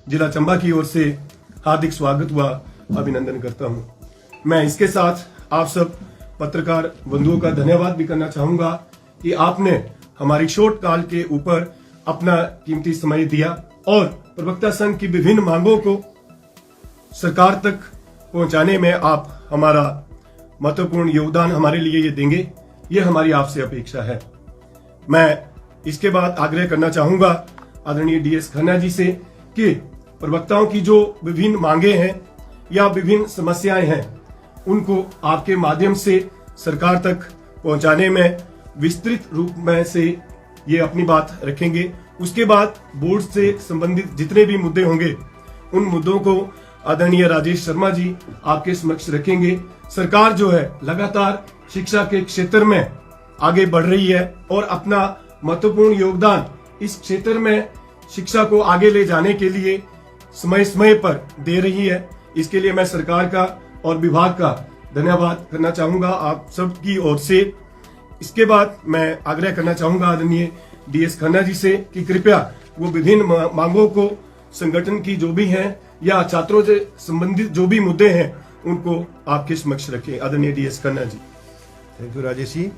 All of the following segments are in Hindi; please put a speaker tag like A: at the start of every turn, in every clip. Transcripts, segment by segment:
A: जिला चंबा की ओर से हार्दिक स्वागत व अभिनंदन करता हूं। मैं इसके साथ आप सब पत्रकार बंधुओं का धन्यवाद भी करना चाहूंगा कि आपने हमारी शॉर्ट कॉल के ऊपर अपना कीमती समय दिया और प्रवक्ता संघ की विभिन्न मांगों को सरकार तक पहुंचाने में आप हमारा महत्वपूर्ण योगदान हमारे लिए ये देंगे, ये हमारी आपसे अपेक्षा है। मैं इसके बाद आग्रह करना चाहूंगा आदरणीय डीएस खन्ना जी से कि प्रवक्ताओं की जो विभिन्न मांगे हैं या विभिन्न समस्याएं हैं उनको आपके माध्यम से सरकार तक पहुंचाने में विस्तृत रूप में से ये अपनी बात रखेंगे। उसके बाद बोर्ड से संबंधित जितने भी मुद्दे होंगे उन मुद्दों को आदरणीय राजेश शर्मा जी आपके समक्ष रखेंगे। सरकार जो है लगातार शिक्षा के क्षेत्र में आगे बढ़ रही है और अपना महत्वपूर्ण योगदान इस क्षेत्र में शिक्षा को आगे ले जाने के लिए समय समय पर दे रही है। इसके लिए मैं सरकार का और विभाग का धन्यवाद करना चाहूंगा आप सबकी ओर से। इसके बाद मैं आग्रह करना चाहूंगा आदरणीय डीएस खन्ना जी से कि कृपया वो विभिन्न मांगों को संगठन की जो भी हैं या छात्रों से संबंधित जो भी मुद्दे हैं उनको आपके समक्ष रखें। आदरणीय DS Khanna ji.
B: Thank you Rajesh ji.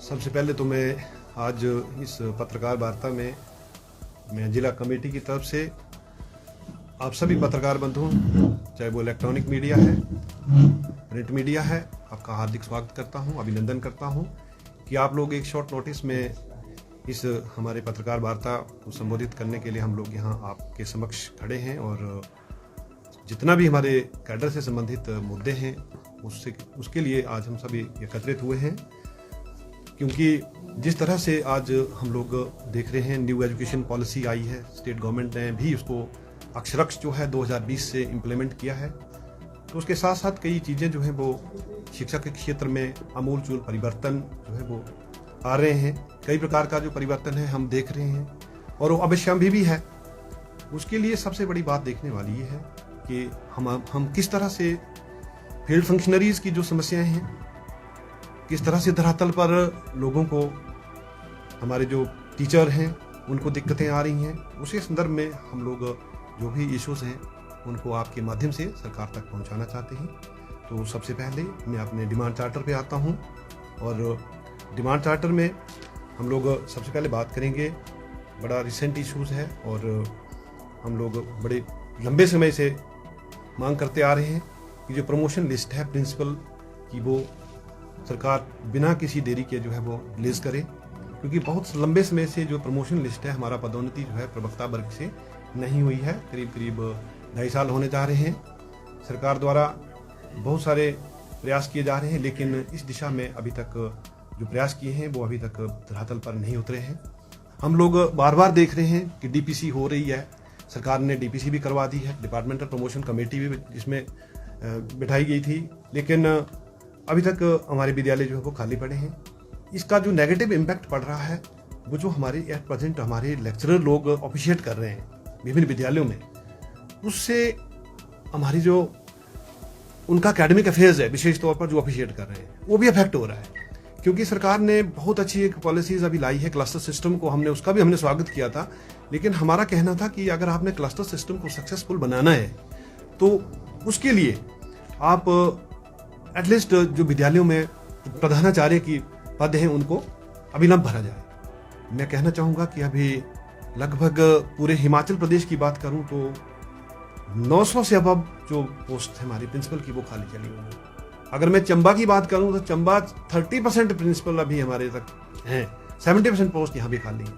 B: सबसे पहले तो मैं आज इस पत्रकार वार्ता में मैं जिला कमेटी की तरफ से आप सभी पत्रकार बंधुओं, चाहे वो इलेक्ट्रॉनिक मीडिया है, प्रिंट मीडिया है, आपका हार्दिक स्वागत करता हूं, अभिनंदन करता हूं कि आप लोग एक शॉर्ट नोटिस में इस हमारे पत्रकार वार्ता को संबोधित करने के लिए हम लोग यहाँ आपके समक्ष खड़े हैं और जितना भी हमारे कैडर से संबंधित मुद्दे हैं उसके लिए आज हम सभी एकत्रित हुए हैं। क्योंकि जिस तरह से आज हम लोग देख रहे हैं न्यू एजुकेशन पॉलिसी आई है, स्टेट गवर्नमेंट ने भी उसको अक्षरश जो है 2020 से इम्प्लीमेंट किया है, तो उसके साथ साथ कई चीज़ें जो हैं वो शिक्षा के क्षेत्र में आमूलचूल परिवर्तन जो है वो आ रहे हैं। कई प्रकार का जो परिवर्तन है हम देख रहे हैं और वो अवश्यंभी भी है। उसके लिए सबसे बड़ी बात देखने वाली ये है कि हम किस तरह से फील्ड फंक्शनरीज की जो समस्याएं हैं, किस तरह से धरातल पर लोगों को, हमारे जो टीचर हैं उनको दिक्कतें आ रही हैं, उसी संदर्भ में हम लोग जो भी इश्यूज हैं उनको आपके माध्यम से सरकार तक पहुंचाना चाहते हैं। तो सबसे पहले मैं अपने डिमांड चार्टर पे आता हूं और डिमांड चार्टर में हम लोग सबसे पहले बात करेंगे, बड़ा रिसेंट इश्यूज है और हम लोग बड़े लंबे समय से मांग करते आ रहे हैं कि जो प्रमोशन लिस्ट है प्रिंसिपल की वो सरकार बिना किसी देरी के जो है वो रिलीज करे, क्योंकि बहुत लंबे समय से जो प्रमोशन लिस्ट है हमारा पदोन्नति जो है प्रवक्ता वर्ग से नहीं हुई है। करीब 2.5 साल होने जा रहे हैं। सरकार द्वारा बहुत सारे प्रयास किए जा रहे हैं लेकिन इस दिशा में अभी तक जो प्रयास किए हैं वो अभी तक धरातल पर नहीं उतरे हैं। हम लोग बार बार देख रहे हैं कि डीपीसी हो रही है, सरकार ने डीपीसी भी करवा दी है, डिपार्टमेंटल प्रमोशन कमेटी भी इसमें बिठाई गई थी, लेकिन अभी तक हमारे विद्यालय जो है वो खाली पड़े हैं। इसका जो नेगेटिव इम्पैक्ट पड़ रहा है वो जो हमारे एट प्रेजेंट हमारे लेक्चरर लोग ऑफिशिएट कर रहे हैं विभिन्न विद्यालयों में, उससे हमारी जो उनका एकेडमिक अफेयर्स है विशेष तौर पर जो ऑफिशिएट कर रहे हैं वो भी अफेक्ट हो रहा है। क्योंकि सरकार ने बहुत अच्छी एक पॉलिसीज अभी लाई है क्लस्टर सिस्टम को, उसका भी हमने स्वागत किया था, लेकिन हमारा कहना था कि अगर आपने क्लस्टर सिस्टम को सक्सेसफुल बनाना है तो उसके लिए आप एटलीस्ट जो विद्यालयों में प्रधानाचार्य की पद हैं उनको अभिनव भरा जाए। मैं कहना चाहूँगा कि अभी लगभग पूरे हिमाचल प्रदेश की बात करूँ तो 900 से अब जो पोस्ट है हमारी प्रिंसिपल की वो खाली चली हुई है। अगर मैं चंबा की बात करूँ तो चंबा 30% प्रिंसिपल अभी हमारे तक हैं, 70% पोस्ट यहाँ भी खाली है।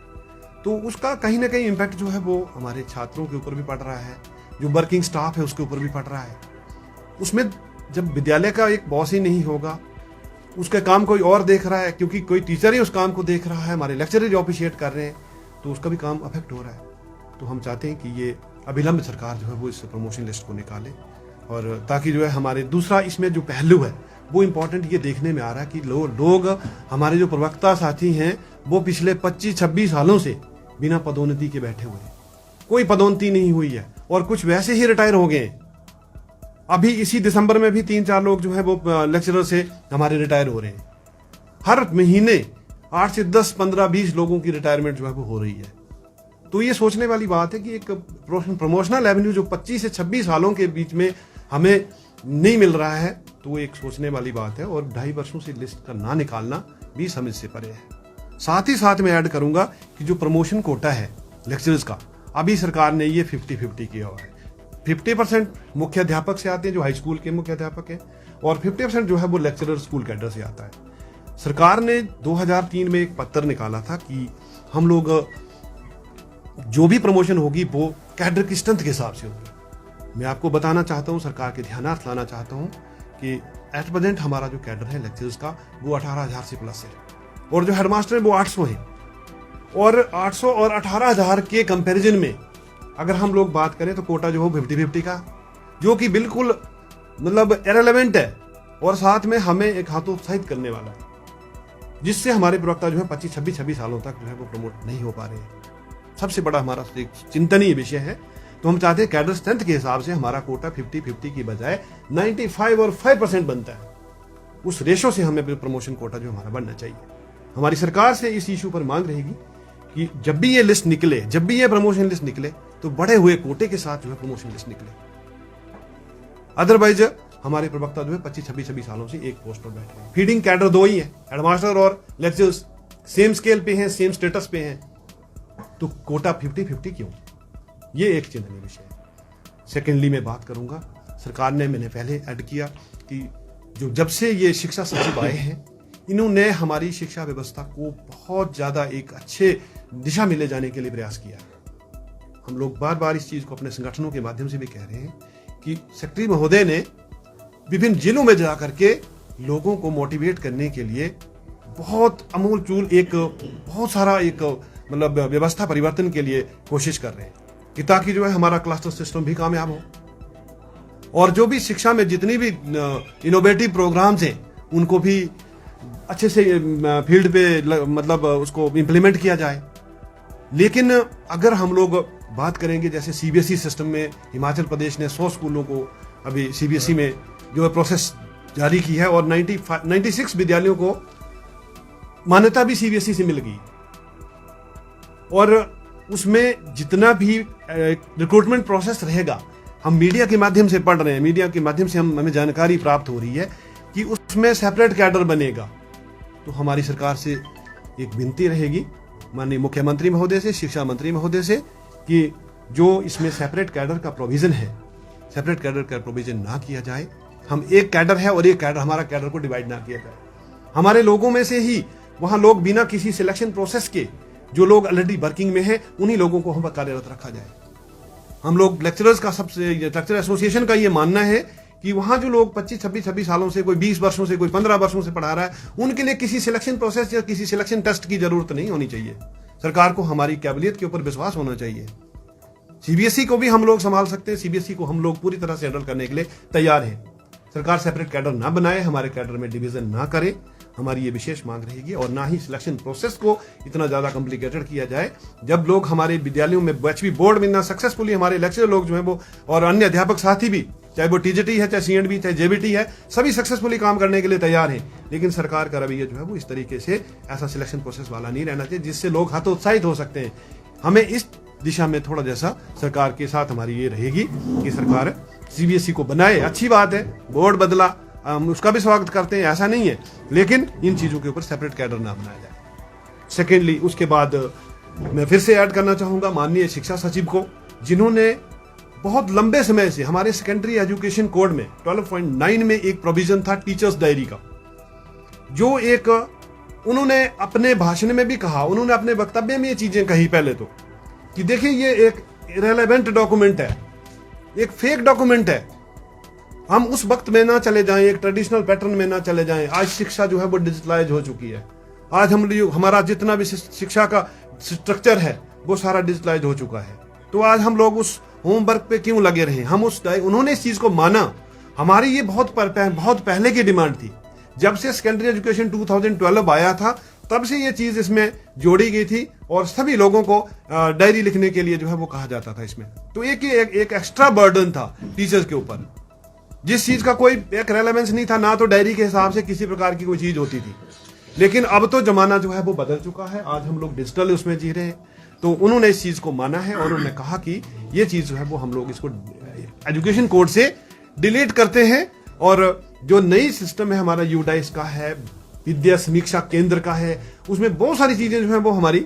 B: तो उसका कहीं ना कहीं इम्पैक्ट जो है वो हमारे छात्रों के ऊपर भी पड़ रहा है, जो वर्किंग स्टाफ है उसके ऊपर भी पड़ रहा है। उसमें जब विद्यालय का एक बॉस ही नहीं होगा, उसका काम कोई और देख रहा है, क्योंकि कोई टीचर ही उस काम को देख रहा है, हमारे लेक्चरर ऑफिशिएट कर रहे हैं, तो उसका भी काम अफेक्ट हो रहा है। तो हम चाहते हैं कि ये अभिलंब सरकार जो है वो इस प्रमोशन लिस्ट को निकाले, और ताकि जो है हमारे दूसरा इसमें जो पहलू है वो इम्पोर्टेंट ये देखने में आ रहा है कि लोग हमारे जो प्रवक्ता साथी हैं वो पिछले 25-26 सालों से बिना पदोन्नति के बैठे हुए हैं, कोई पदोन्नति नहीं हुई है और कुछ वैसे ही रिटायर हो गए हैं। अभी इसी दिसंबर में भी 3-4 लोग जो है वो लेक्चरर से हमारे रिटायर हो रहे हैं। हर महीने 8 से 10, 15, 20 लोगों की रिटायरमेंट जो है वो हो रही है। तो ये सोचने वाली बात है कि एक प्रमोशनल एवेन्यू जो 25 से 26 सालों के बीच में हमें नहीं मिल रहा है, तो वो एक सोचने वाली बात है। और 2.5 वर्षों से लिस्ट का ना निकालना भी समझ से परे है। साथ ही साथ मैं ऐड करूंगा कि जो प्रमोशन कोटा है लेक्चरर्स का, अभी सरकार ने ये 50-50 किया हुआ है। 50% मुख्य अध्यापक से आते हैं जो हाई स्कूल के मुख्य अध्यापक हैं, और 50% जो है वो लेक्चरर स्कूल कैडर से आता है। सरकार ने 2003 में एक पत्र निकाला था कि हम लोग जो भी प्रमोशन होगी वो कैडर की स्ट्रेंथ के हिसाब से होगी। मैं आपको बताना चाहता हूं, सरकार के ध्यानार्थ लाना चाहता हूं कि एट प्रेजेंट हमारा जो कैडर है लेक्चरर्स का वो 18,000 से प्लस है, और जो हेडमास्टर है वो 800 है। और 800 और 18,000 के कंपैरिजन में अगर हम लोग बात करें तो कोटा जो हो 50-50 का, जो कि बिल्कुल मतलब इररिलेवेंट है, और साथ में हमें एक हतोत्साहित करने वाला है, जिससे हमारे प्रवक्ता जो है 25-26 सालों तक जो है वो प्रमोट नहीं हो पा रहे हैं। सबसे बड़ा हमारा एक चिंतनीय विषय है। तो हम चाहते हैं कैडर स्ट्रेंथ के हिसाब से हमारा कोटा 50-50 की बजाय 95 और 5% बनता है। उस रेशो से हमें प्रमोशन कोटा जो हमारा बढ़ना चाहिए। हमारी सरकार से इस इशू पर मांग रहेगी कि जब भी ये लिस्ट निकले, जब भी ये प्रमोशन लिस्ट निकले, तो बढ़े हुए कोटे के साथ जो है प्रमोशन लिस्ट निकले। अदरवाइज हमारे प्रवक्ता जो है 25-26 सालों से एक पोस्ट पर बैठे हैं। फीडिंग कैडर 2 ही है, हेडमास्टर और लेक्चरर्स सेम स्केल पे हैं, सेम स्टेटस पे हैं, तो कोटा 50-50 क्यों? ये एक चिंतनीय विषय है। सेकेंडली मैं बात करूंगा, सरकार ने, मैंने पहले ऐड किया कि जो जब से ये शिक्षा सचिव आए हैं, इन्होंने हमारी शिक्षा व्यवस्था को बहुत ज्यादा एक अच्छे दिशा में ले जाने के लिए प्रयास किया। हम लोग बार बार इस चीज को अपने संगठनों के माध्यम से भी कह रहे हैं कि सेक्रेटरी महोदय ने विभिन्न जिलों में जाकर के लोगों को मोटिवेट करने के लिए बहुत अमूलचूल एक बहुत सारा एक मतलब व्यवस्था परिवर्तन के लिए कोशिश कर रहे हैं कि ताकि जो है हमारा क्लस्टर सिस्टम भी कामयाब हो, और जो भी शिक्षा में जितनी भी इनोवेटिव प्रोग्राम्स हैं उनको भी अच्छे से फील्ड पे मतलब उसको इम्प्लीमेंट किया जाए। लेकिन अगर हम लोग बात करेंगे, जैसे सीबीएसई सिस्टम में हिमाचल प्रदेश ने 100 स्कूलों को अभी सीबीएसई में जो है प्रोसेस जारी की है, और 96 विद्यालयों को मान्यता भी सीबीएसई से मिल गई, और उसमें जितना भी रिक्रूटमेंट प्रोसेस रहेगा, हम मीडिया के माध्यम से पढ़ रहे हैं, मीडिया के माध्यम से हमें जानकारी प्राप्त हो रही है कि उसमें सेपरेट कैडर बनेगा। तो हमारी सरकार से एक विनती रहेगी माननीय मुख्यमंत्री महोदय से, शिक्षा मंत्री महोदय से, कि जो इसमें सेपरेट कैडर का प्रोविजन है, सेपरेट कैडर का प्रोविजन ना किया जाए। हम एक कैडर है और एक कैडर, हमारा कैडर को डिवाइड ना किया जाए। हमारे लोगों में से ही वहां लोग बिना किसी सिलेक्शन प्रोसेस के, जो लोग ऑलरेडी वर्किंग में हैं, उन्हीं लोगों को हम कार्यरत रखा जाए। हम लोग लेक्चरर्स का, सबसे लेक्चर एसोसिएशन का ये मानना है कि वहां जो लोग 25-26 सालों से, कोई 20 वर्षों से, कोई 15 वर्षों से पढ़ा रहा है, उनके लिए किसी सिलेक्शन प्रोसेस या किसी सिलेक्शन टेस्ट की जरूरत नहीं होनी चाहिए। सरकार को हमारी काबिलियत के ऊपर विश्वास होना चाहिए। सीबीएसई को भी हम लोग संभाल सकते हैं, सीबीएसई को हम लोग पूरी तरह से हैंडल करने के लिए तैयार हैं। सरकार सेपरेट कैडर ना बनाए, हमारे कैडर में डिवीजन ना करे, हमारी ये विशेष मांग रहेगी। और ना ही सिलेक्शन प्रोसेस को इतना ज्यादा कॉम्प्लिकेटेड किया जाए। जब लोग हमारे विद्यालयों में एचवी बोर्ड में ना सक्सेसफुली हमारे लेक्चरर लोग जो है वो, और अन्य अध्यापक साथी भी, चाहे वो टीजीटी है, चाहे सीएंडबी, चाहे जेबीटी है, सभी सक्सेसफुली काम करने के लिए तैयार हैं। लेकिन सरकार का रवैया जो है वो इस तरीके से ऐसा सिलेक्शन प्रोसेस वाला नहीं रहना चाहिए जिससे लोग हतोत्साहित हो सकते हैं। हमें इस दिशा में थोड़ा जैसा सरकार के साथ हमारी ये रहेगी कि सरकार सीबीएसई को बनाए। अच्छी बात है, बोर्ड बदला, हम उसका भी स्वागत करते हैं, ऐसा नहीं है, लेकिन इन चीजों के ऊपर सेपरेट कैडर ना बनाया जाए। सेकेंडली, उसके बाद मैं फिर से ऐड करना चाहूंगा माननीय शिक्षा सचिव को, जिन्होंने बहुत लंबे समय से हमारे सेकेंडरी एजुकेशन कोड में 12.9 में एक प्रोविजन था टीचर्स डायरी का, जो एक उन्होंने अपने भाषण में भी कहा, उन्होंने अपने वक्तव्य में ये चीजें कही पहले तो, कि देखिए ये एक इररिलेवेंट डॉक्यूमेंट है, एक फेक डॉक्यूमेंट है। हम उस वक्त में ना चले जाएं, एक ट्रेडिशनल पैटर्न में ना चले जाएं। आज शिक्षा जो है वो डिजिटलाइज हो चुकी है। आज हमारा जितना भी शिक्षा का स्ट्रक्चर है वो सारा डिजिटलाइज हो चुका है। तो आज हम लोग उस होमवर्क पे क्यों लगे रहे? हम उन्होंने इस चीज को माना। हमारी ये बहुत पहले की डिमांड थी। जब से सेकेंडरी एजुकेशन 2012 आया था, तब से ये चीज इसमें जोड़ी गई थी, और सभी लोगों को डायरी लिखने के लिए जो है वो कहा जाता था इसमें। तो एक एक्स्ट्रा बर्डन था टीचर्स के ऊपर, जिस चीज का कोई एक रेलेवेंस नहीं था, ना तो डायरी के हिसाब से किसी प्रकार की कोई चीज होती थी। लेकिन अब तो जमाना जो है वो बदल चुका है, आज हम लोग डिजिटल उसमें जी रहे हैं। तो उन्होंने इस चीज को माना है और उन्होंने कहा कि ये चीज जो है वो हम लोग इसको एजुकेशन कोड से डिलीट करते हैं, और जो नई सिस्टम है हमारा यूडाइस का है, विद्या समीक्षा केंद्र का है, उसमें बहुत सारी चीजें जो है वो हमारी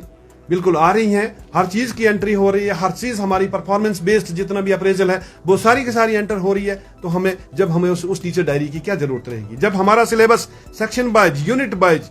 B: बिल्कुल आ रही हैं, हर चीज की एंट्री हो रही है, हर चीज हमारी परफॉर्मेंस बेस्ड जितना भी अप्रेजल है वो सारी की सारी एंटर हो रही है। तो हमें उस टीचर डायरी की क्या जरूरत रहेगी, जब हमारा syllabus section wise, unit wise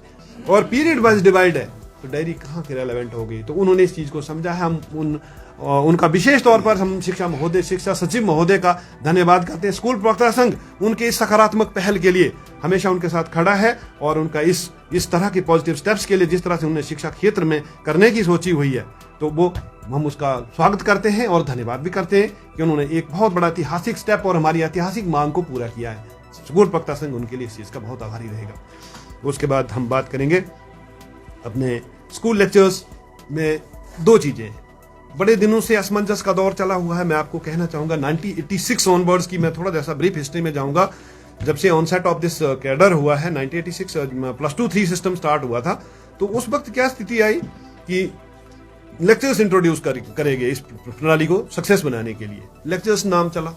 B: और पीरियड वाइज डिवाइड है, तो डायरी कहाँ की रेलेवेंट हो गई। तो उन्होंने इस चीज को समझा है। हम उनका विशेष तौर पर हम शिक्षा सचिव महोदय का धन्यवाद करते हैं। स्कूल प्रवक्ता संघ उनके इस सकारात्मक पहल के लिए हमेशा उनके साथ खड़ा है, और उनका इस तरह के पॉजिटिव स्टेप्स के लिए जिस तरह से उन्होंने शिक्षा क्षेत्र में करने की सोची हुई है, तो वो हम उसका स्वागत करते हैं और धन्यवाद भी करते हैं कि उन्होंने एक बहुत बड़ा ऐतिहासिक स्टेप और हमारी ऐतिहासिक मांग को पूरा किया है। स्कूल प्रवक्ता संघ उनके लिए इस चीज का बहुत आभारी रहेगा। उसके बाद हम बात करेंगे अपने स्कूल लेक्चर्स में। दो चीजें हैं, बड़े दिनों से असमंजस का दौर चला हुआ है। मैं आपको कहना चाहूंगा 1986 ऑनवर्ड्स की मैं थोड़ा जैसा ब्रीफ हिस्ट्री में जाऊंगा। जब से ऑनसेट ऑफ दिस कैडर हुआ है 1986 +2 3 सिस्टम स्टार्ट हुआ था, तो उस वक्त क्या स्थिति आई कि लेक्चर्स इंट्रोड्यूस करेंगे इस प्रणाली को सक्सेस बनाने के लिए। लेक्चर्स नाम चला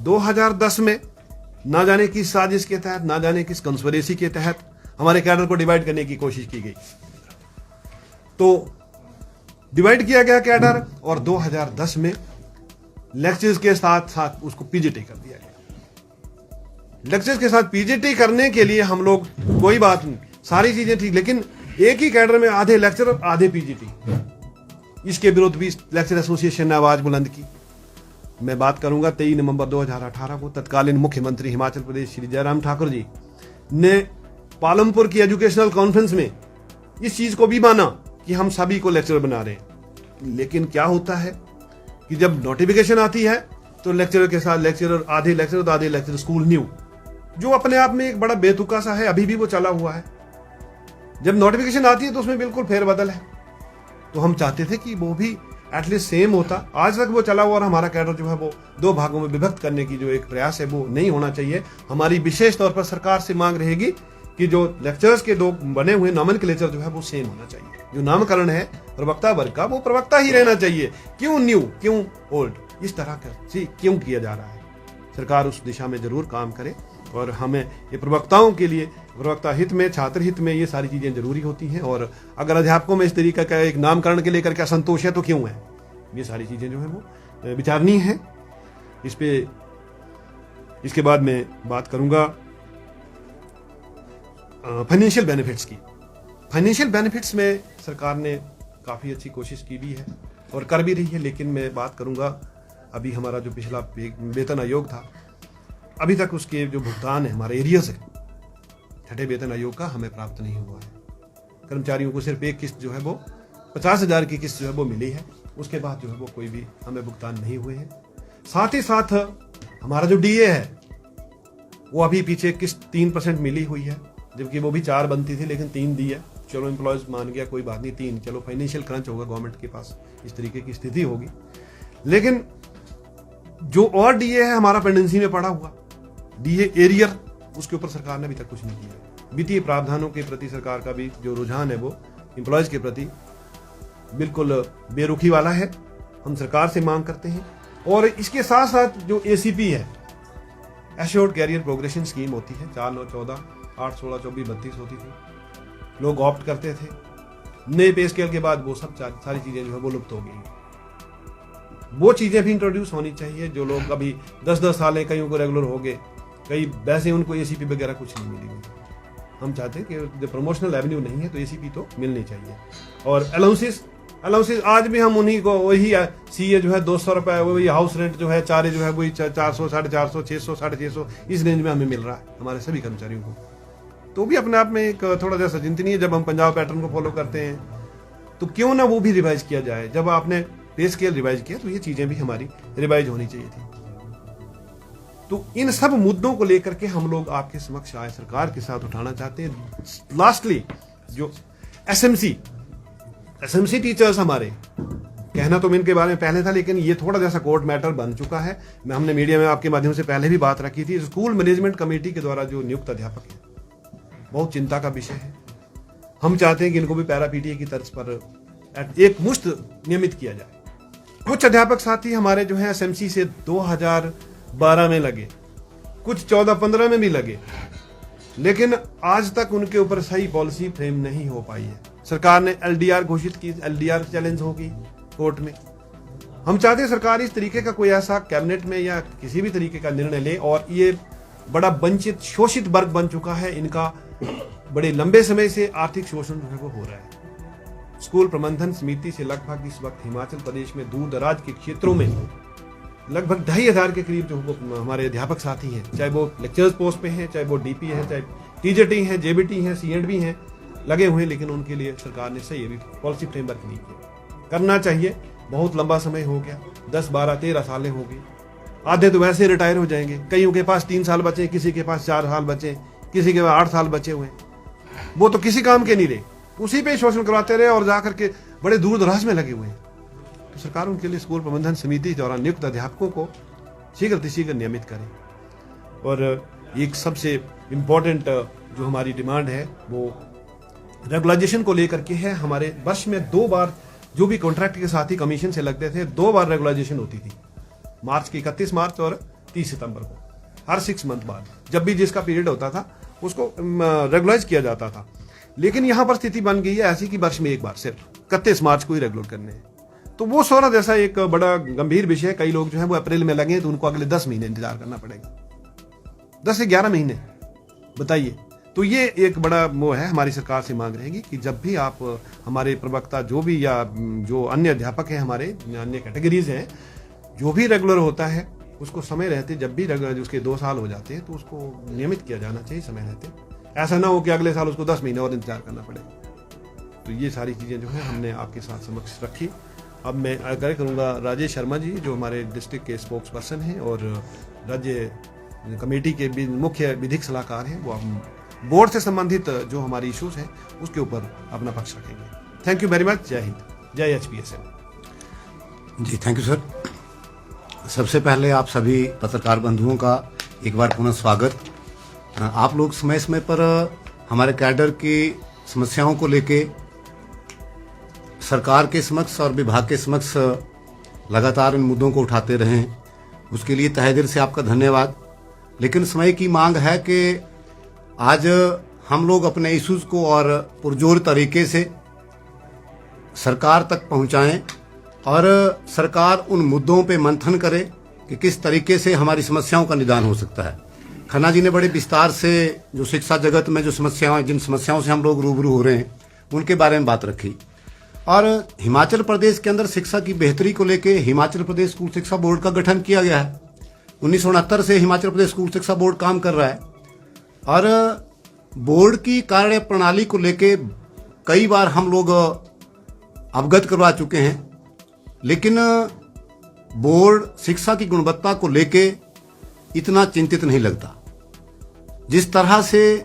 B: 2010 में, ना जाने किस साजिश के तहत, ना जाने किस कंस्पिरेसी के तहत हमारे कैडर को डिवाइड करने की कोशिश की गई। तो डिवाइड किया गया कैडर, और 2010 में लेक्चर्स के साथ साथ उसको पीजीटी कर दिया गया। लेक्चर्स के साथ पीजीटी करने के लिए हम लोग, कोई बात नहीं, सारी चीजें ठीक, लेकिन एक ही कैडर में आधे लेक्चर और आधे पीजीटी, इसके विरुद्ध भी लेक्चर एसोसिएशन ने आवाज बुलंद की। मैं बात करूंगा 23 नवंबर 2018 को तत्कालीन मुख्यमंत्री हिमाचल प्रदेश श्री जयराम ठाकुर जी ने पालमपुर की एजुकेशनल कॉन्फ्रेंस में इस चीज को भी माना कि हम सभी को लेक्चर बना रहे हैं। लेकिन क्या होता है कि जब नोटिफिकेशन आती है तो लेक्चरर के साथ लेक्चरर, आधे लेक्चर तो आधे लेक्चर स्कूल न्यू, जो अपने आप में एक बड़ा बेतुका सा है, अभी भी वो चला हुआ है। जब नोटिफिकेशन आती है तो उसमें बिल्कुल फेरबदल है। तो हम चाहते थे कि वो भी एटलीस्ट सेम होता। आज तक वो चला हुआ, और हमारा कैडर जो है वो 2 भागों में विभक्त करने की जो एक प्रयास है वो नहीं होना चाहिए। हमारी विशेष तौर पर सरकार से मांग रहेगी कि जो लेक्चर्स के 2 बने हुए नॉमेनक्लेचर जो है वो सेम होना चाहिए। जो नामकरण है प्रवक्ता वर्ग का, वो प्रवक्ता ही रहना चाहिए। क्यों न्यू, क्यों ओल्ड, इस तरह का क्यों किया जा रहा है। सरकार उस दिशा में जरूर काम करे, और हमें ये प्रवक्ताओं के लिए, प्रवक्ता हित में, छात्र हित में ये सारी चीजें जरूरी होती हैं। और अगर अध्यापकों में इस तरीके का एक नामकरण के लेकर के असंतोष है तो क्यों है, ये सारी चीजें जो है वो विचारणीय है। इस पे इसके बाद मैं बात करूंगा फाइनेंशियल बेनिफिट्स की। फाइनेंशियल बेनिफिट्स में सरकार ने काफ़ी अच्छी कोशिश की भी है और कर भी रही है, लेकिन मैं बात करूंगा अभी हमारा जो पिछला वेतन आयोग था, अभी तक उसके जो भुगतान है हमारे एरिया से, छठे वेतन आयोग का, हमें प्राप्त नहीं हुआ है। कर्मचारियों को सिर्फ एक किस्त जो है वो 50,000 की किस्त जो है वो मिली है, उसके बाद जो है वो कोई भी हमें भुगतान नहीं हुए हैं। साथ ही साथ हमारा जो डीए है वो अभी पीछे किस्त 3% मिली हुई है, जबकि वो भी 4 बनती थी लेकिन 3 दी है। चलो एम्प्लॉयज मान गया, कोई बात नहीं, 3, चलो फाइनेंशियल क्रंच होगा गवर्नमेंट के पास, इस तरीके की स्थिति होगी। लेकिन जो और डीए है हमारा पेंडेंसी में पड़ा हुआ, डीए एरियर, उसके ऊपर सरकार ने अभी तक कुछ नहीं किया। वित्तीय प्रावधानों के प्रति सरकार का भी जो रुझान है वो एम्प्लॉयज के प्रति बिल्कुल बेरुखी वाला है। हम सरकार से मांग करते हैं। और इसके साथ साथ जो एसीपी है, एश्योर्ड कैरियर प्रोग्रेशन स्कीम होती है, 4, 9, 14, 8, 16, 24, 32 होती थी, लोग ऑप्ट करते थे। नए पे स्केल के बाद वो सब सारी चीजें जो है वो लुप्त हो गई। वो चीजें भी इंट्रोड्यूस होनी चाहिए। जो लोग अभी 10-10 साल है, कईयों को रेगुलर हो गए, कई वैसे उनको एसीपी वगैरह कुछ नहीं मिली हुई। हम चाहते हैं कि जो प्रमोशनल एवेन्यू नहीं है तो एसीपी तो मिलनी चाहिए। और अलाउंसेस आज भी हम उन्हीं को, वही सीए जो है 200 रुपए, वही हाउस रेंट जो है चारे जो है वही 400, 450, 600, 650 इस रेंज में हमें मिल रहा है हमारे सभी कर्मचारियों को। तो भी अपने आप में एक थोड़ा जैसा चिंतनीय है। जब हम पंजाब पैटर्न को फॉलो करते हैं तो क्यों ना वो भी रिवाइज किया जाए। जब आपने पे स्केल रिवाइज किया तो ये चीजें भी हमारी रिवाइज होनी चाहिए थी। तो इन सब मुद्दों को लेकर के हम लोग आपके समक्ष आए, सरकार के साथ उठाना चाहते हैं। लास्टली जो एसएमसी टीचर्स हमारे, कहना तो इनके बारे में पहले था, लेकिन ये थोड़ा जैसा कोर्ट मैटर बन चुका है। हमने मीडिया में आपके माध्यम से पहले भी बात रखी थी। स्कूल मैनेजमेंट कमेटी के द्वारा जो नियुक्त अध्यापक है, बहुत चिंता का विषय है। हम चाहते हैं कि इनको भी पैरा पीटीए की तर्ज पर एक मुश्त नियमित किया जाए। कुछ अध्यापक साथी हमारे जो है एसएमसी से 2012 में लगे, कुछ 14-15 में भी लगे, लेकिन आज तक उनके ऊपर सही पॉलिसी फ्रेम नहीं हो पाई है। सरकार ने एलडीआर घोषित की, एलडीआर चैलेंज होगी कोर्ट में। हम चाहते हैं सरकार इस तरीके का कोई ऐसा कैबिनेट में या किसी भी तरीके का निर्णय ले, और ये बड़ा वंचित शोषित वर्ग बन चुका है, इनका बड़े लंबे समय से आर्थिक शोषण जो है वो हो रहा है। स्कूल प्रबंधन समिति से लगभग इस वक्त हिमाचल प्रदेश में दूर दराज के क्षेत्रों में लगभग 2,500 के करीब जो वो हमारे अध्यापक साथी हैं, चाहे वो लेक्चर्स पोस्ट पे हैं, चाहे वो डीपी है, चाहे टीजेटी हैं, जेबीटी हैं, सीएंडबी हैं, लगे हुए हैं, लेकिन उनके लिए सरकार ने सही अभी पॉलिसी फ्रेमवर्क नहीं किया। करना चाहिए, बहुत लंबा समय हो गया, 10, 12, 13 सालें हो गई। आधे तो वैसे रिटायर हो जाएंगे, कईयों के पास 3 साल बचे, किसी के पास 4 साल बचे, किसी के पास 8 साल बचे हुए, वो तो किसी काम के नहीं रहे, उसी पे शोषण करवाते रहे और जाकर के बड़े दूर दराज में लगे हुए हैं। तो सरकार उनके लिए स्कूल प्रबंधन समिति द्वारा नियुक्त अध्यापकों को शीघ्र नियमित करे। और एक सबसे इम्पोर्टेंट जो हमारी डिमांड है वो रेगुलाइजेशन को लेकर के है। हमारे वर्ष में 2 बार जो भी कॉन्ट्रैक्ट के साथ ही कमीशन से लगते थे, 2 बार रेगुलाइजेशन होती थी, मार्च की 31 मार्च और 30 सितंबर को, हर 6 मंथ बाद जब भी जिसका पीरियड होता था उसको रेगुलाइज किया जाता था। लेकिन यहां पर स्थिति बन गई है ऐसी कि वर्ष में एक बार सिर्फ 31 मार्च को ही रेगुलर करने हैं। तो वो सारा जैसा एक बड़ा गंभीर विषय है। कई लोग जो है वो अप्रैल में लगे तो उनको अगले 10 महीने इंतजार करना पड़ेगा, 10 से 11 महीने, बताइए। तो ये एक बड़ा वो है, हमारी सरकार से मांग रहेगी कि जब भी आप हमारे प्रवक्ता जो भी या जो अन्य अध्यापक हैं, हमारे अन्य कैटेगरीज हैं, जो भी रेगुलर होता है उसको समय रहते, जब भी उसके 2 साल हो जाते हैं तो उसको नियमित किया जाना चाहिए समय रहते। ऐसा ना हो कि अगले साल उसको 10 महीने और इंतजार करना पड़े। तो ये सारी चीजें जो है हमने आपके साथ समक्ष रखी। अब मैं आग्रह करूंगा राजेश शर्मा जी जो हमारे डिस्ट्रिक्ट के स्पोक्स पर्सन हैं और राज्य कमेटी के भी मुख्य विधिक सलाहकार हैं, वो हम बोर्ड से संबंधित जो हमारी इश्यूज हैं उसके ऊपर अपना पक्ष रखेंगे। Thank you very much. जय हिंद, जय HPSM।
C: जी थैंक यू सर। सबसे पहले आप सभी पत्रकार बंधुओं का एक बार पुनः स्वागत। आप लोग समय समय पर हमारे कैडर की समस्याओं को लेके सरकार के समक्ष और विभाग के समक्ष लगातार इन मुद्दों को उठाते रहे, उसके लिए तहे दिल से आपका धन्यवाद। लेकिन समय की मांग है कि आज हम लोग अपने इश्यूज को और पुरजोर तरीके से सरकार तक पहुंचाएं और सरकार उन मुद्दों पे मंथन करे कि किस तरीके से हमारी समस्याओं का निदान हो सकता है। खन्ना जी ने बड़े विस्तार से जो शिक्षा जगत में जो समस्याएं, जिन समस्याओं से हम लोग रूबरू हो रहे हैं, उनके बारे में बात रखी। और हिमाचल प्रदेश के अंदर शिक्षा की बेहतरी को लेके हिमाचल प्रदेश स्कूल शिक्षा बोर्ड का गठन किया गया है। 1969 से हिमाचल प्रदेश स्कूल शिक्षा बोर्ड काम कर रहा है और बोर्ड की कार्य प्रणाली को लेके कई बार हम लोग अवगत करवा चुके हैं, लेकिन बोर्ड शिक्षा की गुणवत्ता को लेके इतना चिंतित नहीं लगता। जिस तरह से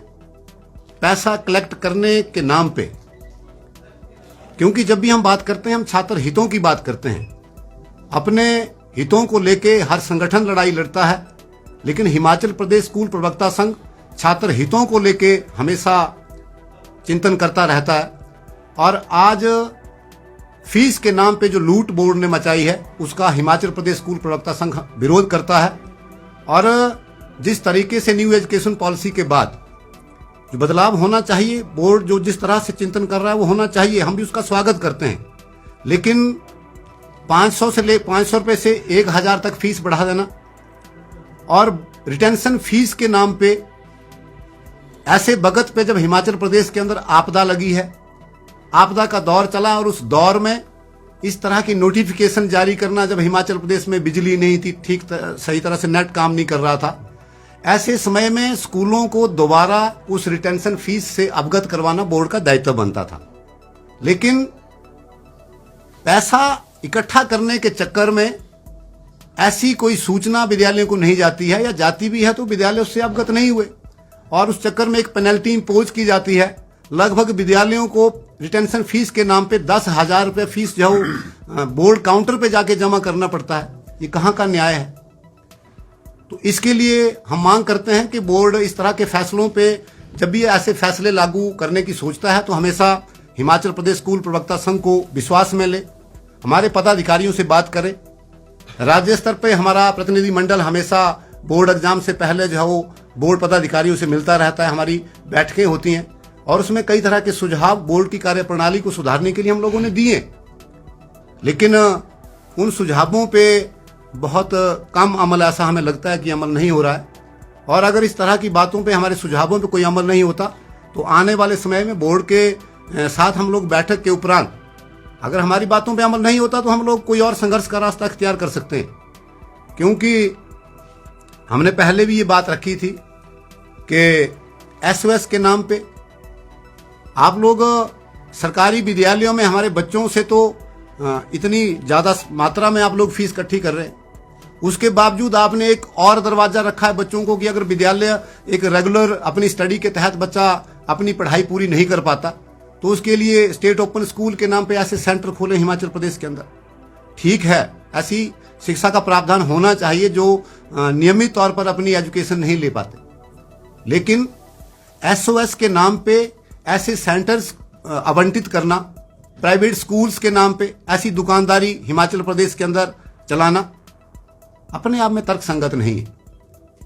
C: पैसा कलेक्ट करने के नाम पे, क्योंकि जब भी हम बात करते हैं हम छात्र हितों की बात करते हैं, अपने हितों को लेके हर संगठन लड़ाई लड़ता है, लेकिन हिमाचल प्रदेश स्कूल प्रवक्ता संघ छात्र हितों को लेके हमेशा चिंतन करता रहता है। और आज फीस के नाम पे जो लूट बोर्ड ने मचाई है उसका हिमाचल प्रदेश स्कूल प्रवक्ता संघ विरोध करता है। और जिस तरीके से न्यू एजुकेशन पॉलिसी के बाद जो बदलाव होना चाहिए, बोर्ड जो जिस तरह से चिंतन कर रहा है वो होना चाहिए, हम भी उसका स्वागत करते हैं। लेकिन 500 रुपए से 1000 तक फीस बढ़ा देना और रिटेंशन फीस के नाम पे ऐसे वक्त पे जब हिमाचल प्रदेश के अंदर आपदा लगी है, आपदा का दौर चला और उस दौर में इस तरह की नोटिफिकेशन जारी करना, जब हिमाचल प्रदेश में बिजली नहीं थी, ठीक सही तरह से नेट काम नहीं कर रहा था, ऐसे समय में स्कूलों को दोबारा उस रिटेंशन फीस से अवगत करवाना बोर्ड का दायित्व बनता था। लेकिन पैसा इकट्ठा करने के चक्कर में ऐसी कोई सूचना विद्यालयों को नहीं जाती है, या जाती भी है तो विद्यालय उससे अवगत नहीं हुए और उस चक्कर में एक पेनल्टी इम्पोज की जाती है। लगभग विद्यालयों को रिटेंशन फीस के नाम पे 10,000 रुपये फीस जो बोर्ड काउंटर पे जाके जमा करना पड़ता है। ये कहाँ का न्याय है? तो इसके लिए हम मांग करते हैं कि बोर्ड इस तरह के फैसलों पे जब भी ऐसे फैसले लागू करने की सोचता है तो हमेशा हिमाचल प्रदेश स्कूल प्रवक्ता संघ को विश्वास में ले, हमारे पदाधिकारियों से बात करे। राज्य स्तर पे हमारा प्रतिनिधि मंडल हमेशा बोर्ड एग्जाम से पहले जो है वो बोर्ड पदाधिकारियों से मिलता रहता है, हमारी बैठकें होती हैं और उसमें कई तरह के सुझाव बोर्ड की कार्यप्रणाली को सुधारने के लिए हम लोगों ने दिए। लेकिन उन सुझावों पे बहुत कम अमल, ऐसा हमें लगता है कि अमल नहीं हो रहा है। और अगर इस तरह की बातों पे, हमारे सुझावों पे कोई अमल नहीं होता तो आने वाले समय में बोर्ड के साथ हम लोग बैठक के उपरांत अगर हमारी बातों पे अमल नहीं होता तो हम लोग कोई और संघर्ष का रास्ता अख्तियार कर सकते हैं। क्योंकि हमने पहले भी ये बात रखी थी कि एसओएस के नाम पे आप लोग सरकारी विद्यालयों में हमारे बच्चों से तो इतनी ज्यादा मात्रा में आप लोग फीस इकट्ठी कर रहे हैं, उसके बावजूद आपने एक और दरवाजा रखा है बच्चों को कि अगर विद्यालय एक रेगुलर अपनी स्टडी के तहत बच्चा अपनी पढ़ाई पूरी नहीं कर पाता तो उसके लिए स्टेट ओपन स्कूल के नाम पे ऐसे सेंटर खोले हिमाचल प्रदेश के अंदर। ठीक है, ऐसी शिक्षा का प्रावधान होना चाहिए जो नियमित तौर पर अपनी एजुकेशन नहीं ले पाते, लेकिन एसओएस के नाम पे ऐसे सेंटर्स आवंटित करना, प्राइवेट स्कूल्स के नाम पे ऐसी दुकानदारी हिमाचल प्रदेश के अंदर चलाना अपने आप में तर्कसंगत नहीं है।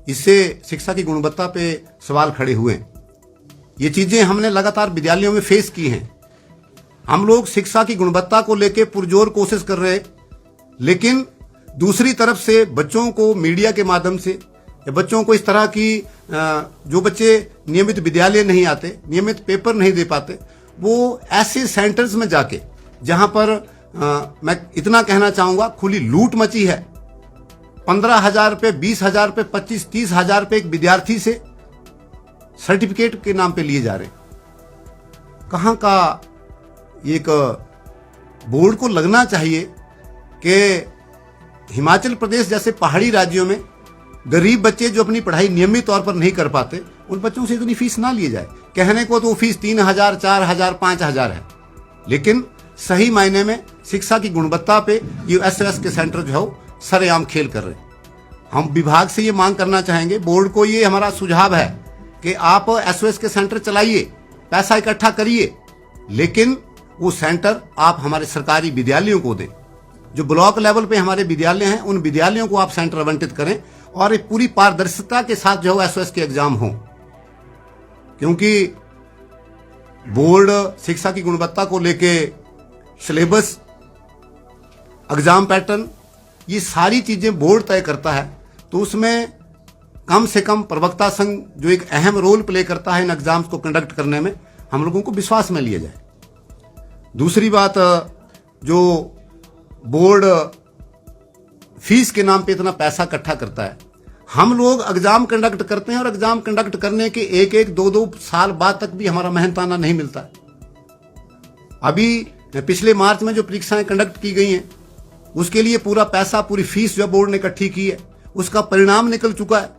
C: इससे शिक्षा की गुणवत्ता पे सवाल खड़े हुए हैं। ये चीजें हमने लगातार विद्यालयों में फेस की हैं। हम लोग शिक्षा की गुणवत्ता को लेकर पुरजोर कोशिश कर रहे हैं, लेकिन दूसरी तरफ से बच्चों को मीडिया के माध्यम से या बच्चों को इस तरह की जो बच्चे नियमित विद्यालय नहीं आते, नियमित पेपर नहीं दे पाते, वो ऐसे सेंटर्स में जाके जहां पर मैं इतना कहना चाहूंगा खुली लूट मची है। 15,000 रुपये, 20,000 रुपये, 25-30,000 रुपये एक विद्यार्थी से सर्टिफिकेट के नाम पे लिए जा रहे। कहां का एक बोर्ड को लगना चाहिए कि हिमाचल प्रदेश जैसे पहाड़ी राज्यों में गरीब बच्चे जो अपनी पढ़ाई नियमित तौर पर नहीं कर पाते, उन बच्चों से इतनी फीस ना लिए जाए। कहने को तो वो फीस 3,000, 4,000, 5,000 है, लेकिन सही मायने में शिक्षा की गुणवत्ता पे ये एसओएस के सेंटर जो है सरेआम खेल कर रहे हैं। हम विभाग से ये मांग करना चाहेंगे, बोर्ड को ये हमारा सुझाव है कि आप एसओएस के सेंटर चलाइए, पैसा इकट्ठा करिए, लेकिन वो सेंटर आप हमारे सरकारी विद्यालयों को दें। जो ब्लॉक लेवल पे हमारे विद्यालय हैं उन विद्यालयों को आप सेंटर आवंटित करें और एक पूरी पारदर्शिता के साथ जो है एसओएस के एग्जाम हो। क्योंकि बोर्ड शिक्षा की गुणवत्ता को लेके सिलेबस, एग्जाम पैटर्न, ये सारी चीजें बोर्ड तय करता है, तो उसमें कम से कम प्रवक्ता संघ जो एक अहम रोल प्ले करता है इन एग्जाम्स को कंडक्ट करने में, हम लोगों को विश्वास में लिया जाए। दूसरी बात, जो बोर्ड फीस के नाम पे इतना पैसा इकट्ठा करता है, हम लोग एग्जाम कंडक्ट करते हैं और एग्जाम कंडक्ट करने के 1-1, 2-2 साल बाद तक भी हमारा मेहनताना नहीं मिलता है। अभी पिछले मार्च में जो परीक्षाएं कंडक्ट की गई हैं उसके लिए पूरा पैसा, पूरी फीस जो बोर्ड ने इकट्ठी की है उसका परिणाम निकल चुका है,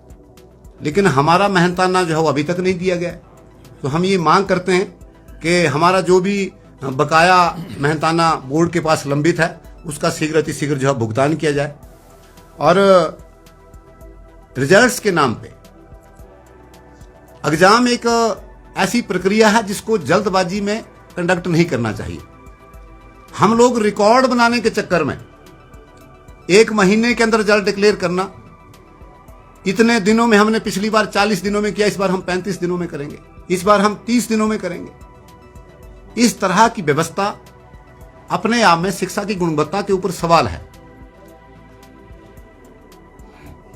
C: लेकिन हमारा मेहनताना जो है वो अभी तक नहीं दिया गया है। तो हम ये मांग करते हैं कि हमारा जो भी बकाया मेहनताना बोर्ड के पास लंबित है उसका शीघ्र अतिशीघ्र जो है भुगतान किया जाए। और रिजल्ट्स के नाम पे एग्जाम एक ऐसी प्रक्रिया है जिसको जल्दबाजी में कंडक्ट नहीं करना चाहिए। हम लोग रिकॉर्ड बनाने के चक्कर में 1 महीने के अंदर रिजल्ट डिक्लेयर करना, इतने दिनों में हमने पिछली बार 40 दिनों में किया, इस बार हम 35 दिनों में करेंगे, इस बार हम 30 दिनों में करेंगे। इस तरह की व्यवस्था अपने आप में शिक्षा की गुणवत्ता के ऊपर सवाल है।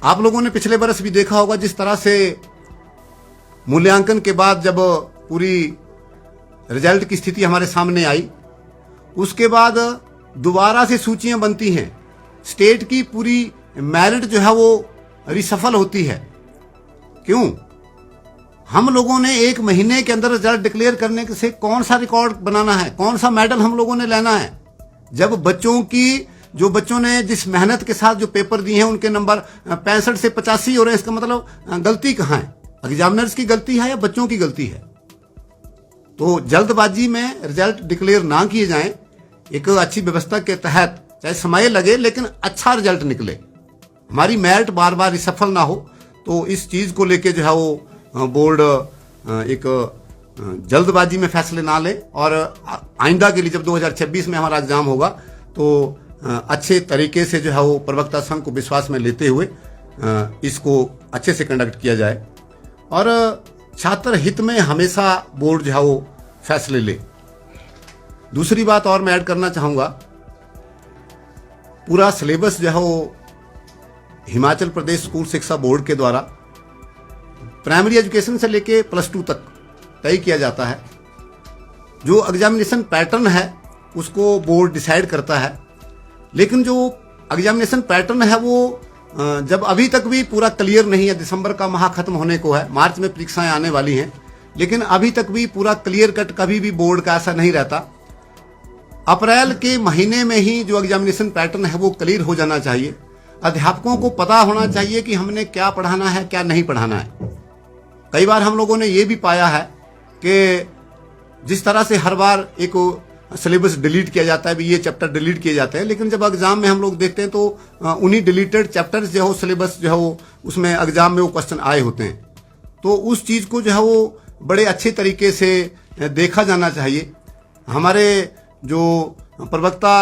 C: आप लोगों ने पिछले बरस भी देखा होगा जिस तरह से मूल्यांकन के बाद जब पूरी रिजल्ट की स्थिति हमारे सामने आई, उसके बाद दोबारा से सूचियां बनती हैं, स्टेट की पूरी मेरिट जो है वो रिसफल होती है। क्यों? हम लोगों ने 1 महीने के अंदर रिजल्ट डिक्लेयर करने से कौन सा रिकॉर्ड बनाना है, कौन सा मेडल हम लोगों ने लेना है, जब बच्चों ने जिस मेहनत के साथ जो पेपर दिए हैं उनके नंबर 65 से 85 हो रहे हैं। इसका मतलब गलती कहां है? एग्जामिनर्स की गलती है या बच्चों की गलती है? तो जल्दबाजी में रिजल्ट डिक्लेयर ना किए जाएं, एक अच्छी व्यवस्था के तहत चाहे समय लगे लेकिन अच्छा रिजल्ट निकले, हमारी मेरिट बार बार रिसफल ना हो। तो इस चीज को लेके जो है वो बोर्ड एक जल्दबाजी में फैसले ना ले और आइंदा के लिए जब 2026 में हमारा एग्जाम होगा तो अच्छे तरीके से जो है वो प्रवक्ता संघ को विश्वास में लेते हुए इसको अच्छे से कंडक्ट किया जाए और छात्र हित में हमेशा बोर्ड जो है वो फैसले ले। दूसरी बात और मैं ऐड करना चाहूंगा, पूरा सिलेबस जो है वो हिमाचल प्रदेश स्कूल शिक्षा बोर्ड के द्वारा प्राइमरी एजुकेशन से लेके +2 तक तय किया जाता है। जो एग्जामिनेशन पैटर्न है उसको बोर्ड डिसाइड करता है, लेकिन जो एग्जामिनेशन पैटर्न है वो जब अभी तक भी पूरा क्लियर नहीं है, दिसंबर का माह खत्म होने को है, मार्च में परीक्षाएं आने वाली हैं, लेकिन अभी तक भी पूरा क्लियर कट कभी भी बोर्ड का ऐसा नहीं रहता। अप्रैल के महीने में ही जो एग्जामिनेशन पैटर्न है वो क्लियर हो जाना चाहिए। अध्यापकों को पता होना चाहिए कि हमने क्या पढ़ाना है क्या नहीं पढ़ाना है। कई बार हम लोगों ने ये भी पाया है कि जिस तरह से हर बार एक सिलेबस डिलीट किया जाता है, भी ये चैप्टर डिलीट किए जाते हैं, लेकिन जब एग्जाम में हम लोग देखते हैं तो उन्हीं डिलीटेड चैप्टर्स जो हो सिलेबस जो है वो उसमें एग्जाम में वो क्वेश्चन आए होते हैं। तो उस चीज को जो है वो बड़े अच्छे तरीके से देखा जाना चाहिए। हमारे जो प्रवक्ता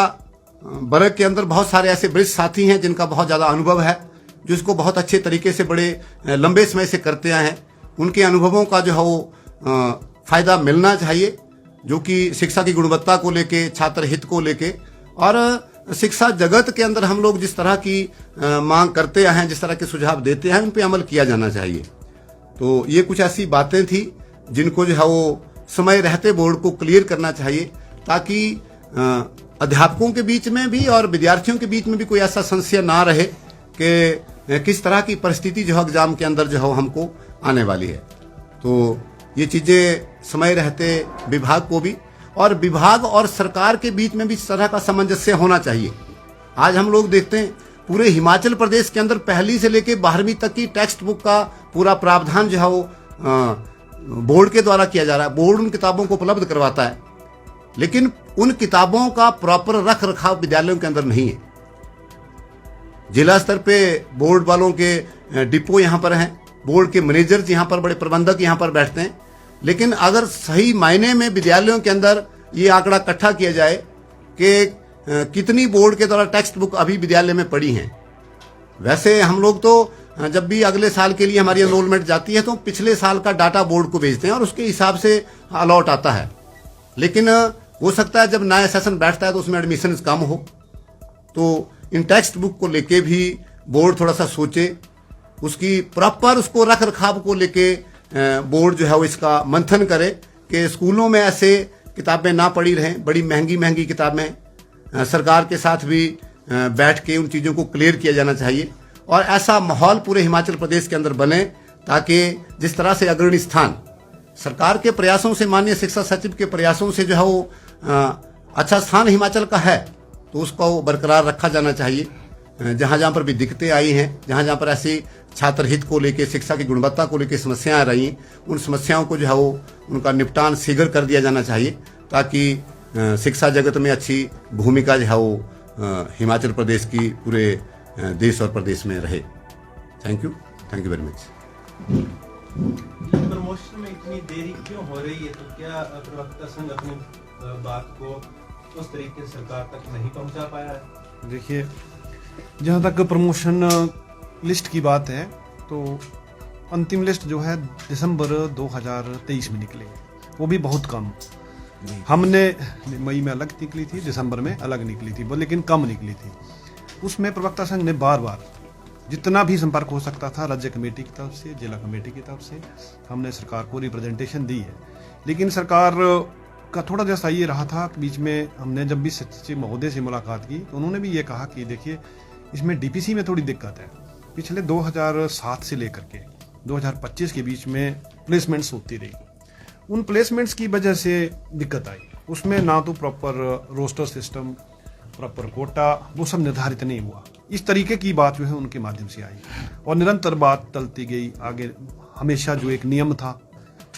C: वर्ग के अंदर बहुत सारे ऐसे वरिष्ठ साथी हैं जिनका बहुत ज्यादा अनुभव है, जो इसको बहुत अच्छे तरीके से बड़े लंबे समय से करते आए हैं। उनके अनुभवों का जो है वो फायदा मिलना चाहिए, जो कि शिक्षा की गुणवत्ता को लेके, छात्र हित को लेके और शिक्षा जगत के अंदर हम लोग जिस तरह की मांग करते आए हैं, जिस तरह के सुझाव देते हैं, उन पे अमल किया जाना चाहिए। तो ये कुछ ऐसी बातें थी जिनको जो है वो समय रहते बोर्ड को क्लियर करना चाहिए, ताकि अध्यापकों के बीच में भी और विद्यार्थियों के बीच में भी कोई ऐसा संशय ना रहे कि किस तरह की परिस्थिति जो है एग्जाम के अंदर जो है हमको आने वाली है। तो ये चीजें समय रहते विभाग को भी और विभाग और सरकार के बीच में भी इस तरह का सामंजस्य होना चाहिए। आज हम लोग देखते हैं पूरे हिमाचल प्रदेश के अंदर पहली से लेकर 12वीं तक की टेक्स्ट बुक का पूरा प्रावधान जो है वो बोर्ड के द्वारा किया जा रहा है। बोर्ड उन किताबों को उपलब्ध करवाता है, लेकिन उन किताबों का प्रॉपर रख रखाव विद्यालयों के अंदर नहीं है। जिला स्तर पे बोर्ड वालों के डिपो यहाँ पर हैं, बोर्ड के मैनेजर्स यहाँ पर, बड़े प्रबंधक यहाँ पर बैठते हैं, लेकिन अगर सही मायने में विद्यालयों के अंदर ये आंकड़ा इकट्ठा किया जाए कि कितनी बोर्ड के द्वारा टेक्स्ट बुक अभी विद्यालय में पड़ी हैं। वैसे हम लोग तो जब भी अगले साल के लिए हमारी एनरोलमेंट जाती है तो पिछले साल का डाटा बोर्ड को भेजते हैं और उसके हिसाब से अलॉट आता है, लेकिन हो सकता है जब नया सेशन बैठता है तो उसमें एडमिशन कम हो। तो इन टेक्स्ट बुक को लेके भी बोर्ड थोड़ा सा सोचे, उसकी प्रॉपर उसको रख रखाव को लेके बोर्ड जो है वो इसका मंथन करे कि स्कूलों में ऐसे किताबें ना पड़ी रहें। बड़ी महंगी महंगी किताबें, सरकार के साथ भी बैठ के उन चीज़ों को क्लियर किया जाना चाहिए और ऐसा माहौल पूरे हिमाचल प्रदेश के अंदर बने ताकि जिस तरह से अग्रणी स्थान सरकार के प्रयासों से, माननीय शिक्षा सचिव के प्रयासों से जो है वो अच्छा स्थान हिमाचल का है, तो उसको बरकरार रखा जाना चाहिए। जहाँ जहाँ पर भी दिक्कतें आई हैं, जहाँ जहाँ पर ऐसी छात्र हित को लेके, शिक्षा की गुणवत्ता को लेके समस्याएं आ रही, उन समस्याओं को जो है वो उनका निपटान शीघ्र कर दिया जाना चाहिए, ताकि शिक्षा जगत में अच्छी भूमिका जो है वो हिमाचल प्रदेश की पूरे देश और प्रदेश में रहे। Thank you very much.
D: Promotion में इतनी देरी क्यों हो रही है? तो क्या प्रवक्ता संघ अपनी बात को उस तरीके से सरकार तक नहीं पहुंचा पाया है?
B: देखिए, जहाँ तक प्रमोशन लिस्ट की बात है तो अंतिम लिस्ट जो है दिसंबर 2023 में निकली, वो भी बहुत कम। हमने मई में अलग निकली थी, दिसंबर में अलग निकली थी, लेकिन कम निकली थी। उसमें प्रवक्ता संघ ने बार बार जितना भी संपर्क हो सकता था राज्य कमेटी की तरफ से, जिला कमेटी की तरफ से, हमने सरकार को रिप्रेजेंटेशन दी है। लेकिन सरकार का थोड़ा जैसा ये रहा था, बीच में हमने जब भी सचिव महोदय से मुलाकात की तो उन्होंने भी ये कहा कि देखिए इसमें डीपीसी में थोड़ी दिक्कत है। पिछले 2007 से लेकर के 2025 के बीच में प्लेसमेंट्स होती रही, उन प्लेसमेंट्स की वजह से दिक्कत आई। उसमें ना तो proper roster system, proper quota, वो सब निर्धारित नहीं हुआ। इस तरीके की बात जो है उनके माध्यम से आई और निरंतर बात टलती गई आगे। हमेशा जो एक नियम था,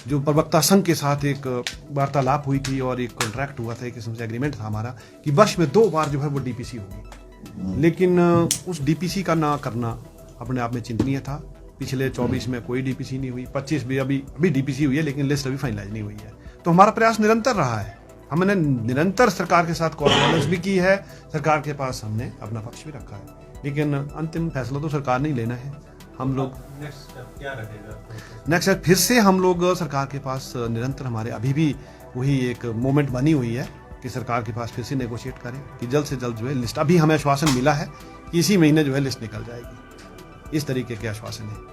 B: जो प्रवक्ता संघ के साथ एक वार्तालाप हुई थी और एक कॉन्ट्रैक्ट हुआ था, एक किस्म से एग्रीमेंट था हमारा कि वर्ष में 2 बार जो है वो डीपीसी होगी, लेकिन उस डीपीसी का ना करना अपने आप में चिंतनीय था पिछले 24 में कोई डीपीसी नहीं हुई, 25 भी अभी डीपीसी हुई है, लेकिन लिस्ट अभी फाइनलाइज नहीं हुई है। तो हमारा प्रयास निरंतर रहा है, हमने निरंतर सरकार के साथ कॉर्पोरेट भी की है, सरकार के पास हमने अपना पक्ष भी रखा है, लेकिन अंतिम फैसला तो सरकार ने ही लेना है। हम लोग
D: नेक्स्ट स्टेप क्या रहेगा?
B: नेक्स्ट फिर से हम लोग सरकार के पास निरंतर, हमारे अभी भी वही एक मोमेंट बनी हुई है कि सरकार के पास फिर से नेगोशिएट करें कि जल्द से जल्द जो है लिस्ट, अभी हमें आश्वासन मिला है कि इसी महीने जो है लिस्ट निकल जाएगी, इस तरीके के आश्वासन है।